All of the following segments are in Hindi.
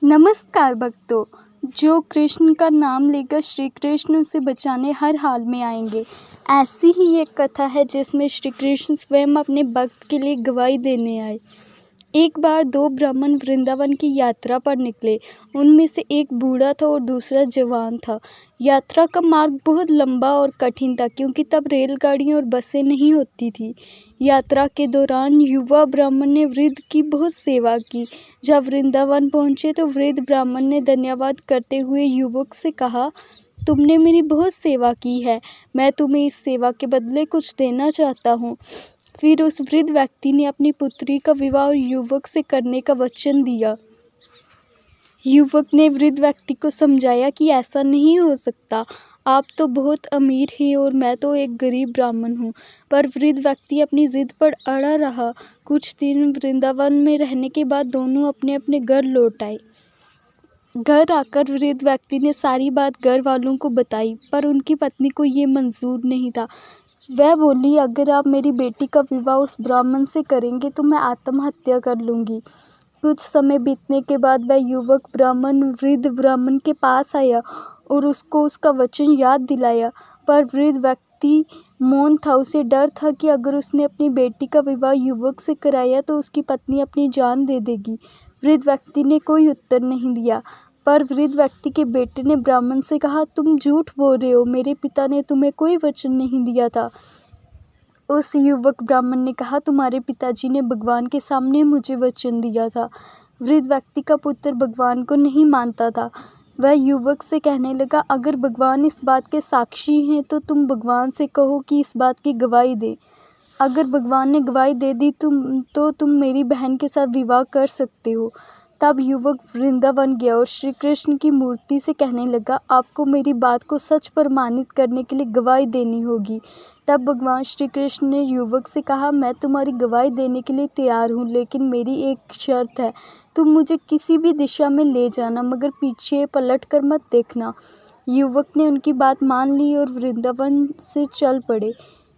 नमस्कार भक्तों। जो कृष्ण का नाम लेकर श्री कृष्ण उसे बचाने हर हाल में आएंगे। ऐसी ही एक कथा है जिसमें श्री कृष्ण स्वयं अपने भक्त के लिए गवाही देने आए। एक बार दो ब्राह्मण वृंदावन की यात्रा पर निकले। उनमें से एक बूढ़ा था और दूसरा जवान था। यात्रा का मार्ग बहुत लंबा और कठिन था क्योंकि तब रेलगाड़ियां और बसें नहीं होती थी। यात्रा के दौरान युवा ब्राह्मण ने वृद्ध की बहुत सेवा की। जब वृंदावन पहुंचे तो वृद्ध ब्राह्मण ने धन्यवाद करते हुए युवक से कहा, तुमने मेरी बहुत सेवा की है, मैं तुम्हें इस सेवा के बदले कुछ देना चाहता हूँ। फिर उस वृद्ध व्यक्ति ने अपनी पुत्री का विवाह युवक से करने का वचन दिया। युवक ने वृद्ध व्यक्ति को समझाया कि ऐसा नहीं हो सकता, आप तो बहुत अमीर हैं और मैं तो एक गरीब ब्राह्मण हूँ। पर वृद्ध व्यक्ति अपनी जिद पर अड़ा रहा। कुछ दिन वृंदावन में रहने के बाद दोनों अपने अपने घर लौट आए। घर आकर वृद्ध व्यक्ति ने सारी बात घर वालों को बताई, पर उनकी पत्नी को ये मंजूर नहीं था। वह बोली, अगर आप मेरी बेटी का विवाह उस ब्राह्मण से करेंगे तो मैं आत्महत्या कर लूँगी। कुछ समय बीतने के बाद वह युवक ब्राह्मण वृद्ध ब्राह्मण के पास आया और उसको उसका वचन याद दिलाया, पर वृद्ध व्यक्ति मौन था। उसे डर था कि अगर उसने अपनी बेटी का विवाह युवक से कराया तो उसकी पत्नी अपनी जान दे देगी। वृद्ध व्यक्ति ने कोई उत्तर नहीं दिया, पर वृद्ध व्यक्ति के बेटे ने ब्राह्मण से कहा, तुम झूठ बोल रहे हो, मेरे पिता ने तुम्हें कोई वचन नहीं दिया था। उस युवक ब्राह्मण ने कहा, तुम्हारे पिताजी ने भगवान के सामने मुझे वचन दिया था। वृद्ध व्यक्ति का पुत्र भगवान को नहीं मानता था। वह युवक से कहने लगा, अगर भगवान इस बात के साक्षी हैं तो तुम भगवान से कहो कि इस बात की गवाही दे। अगर भगवान ने गवाही दे दी तो तुम मेरी बहन के साथ विवाह कर सकते हो। तब युवक वृंदावन गया और श्री कृष्ण की मूर्ति से कहने लगा, आपको मेरी बात को सच प्रमाणित करने के लिए गवाही देनी होगी। तब भगवान श्री कृष्ण ने युवक से कहा, मैं तुम्हारी गवाही देने के लिए तैयार हूँ, लेकिन मेरी एक शर्त है, तुम मुझे किसी भी दिशा में ले जाना मगर पीछे पलट कर मत देखना। युवक ने उनकी बात मान ली और वृंदावन से चल पड़े।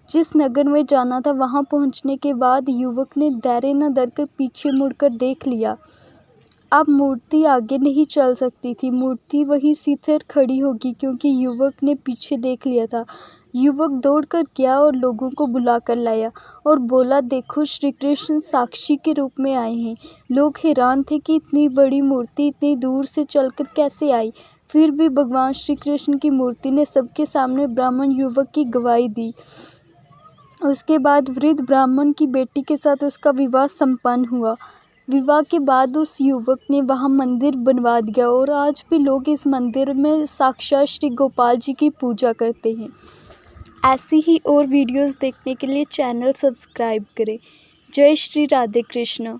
जिस नगर में जाना था वहाँ पहुँचने के बाद युवक ने धैर्य न धरकर पीछे मुड़कर देख लिया। अब मूर्ति आगे नहीं चल सकती थी, मूर्ति वहीं सीधे खड़ी होगी क्योंकि युवक ने पीछे देख लिया था। युवक दौड़कर गया और लोगों को बुलाकर लाया और बोला, देखो श्री कृष्ण साक्षी के रूप में आए हैं। लोग हैरान थे कि इतनी बड़ी मूर्ति इतनी दूर से चलकर कैसे आई। फिर भी भगवान श्री कृष्ण की मूर्ति ने सबके सामने ब्राह्मण युवक की गवाही दी। उसके बाद वृद्ध ब्राह्मण की बेटी के साथ उसका विवाह संपन्न हुआ। विवाह के बाद उस युवक ने वहाँ मंदिर बनवा दिया और आज भी लोग इस मंदिर में साक्षात श्री गोपाल जी की पूजा करते हैं। ऐसी ही और वीडियोस देखने के लिए चैनल सब्सक्राइब करें। जय श्री राधे कृष्ण।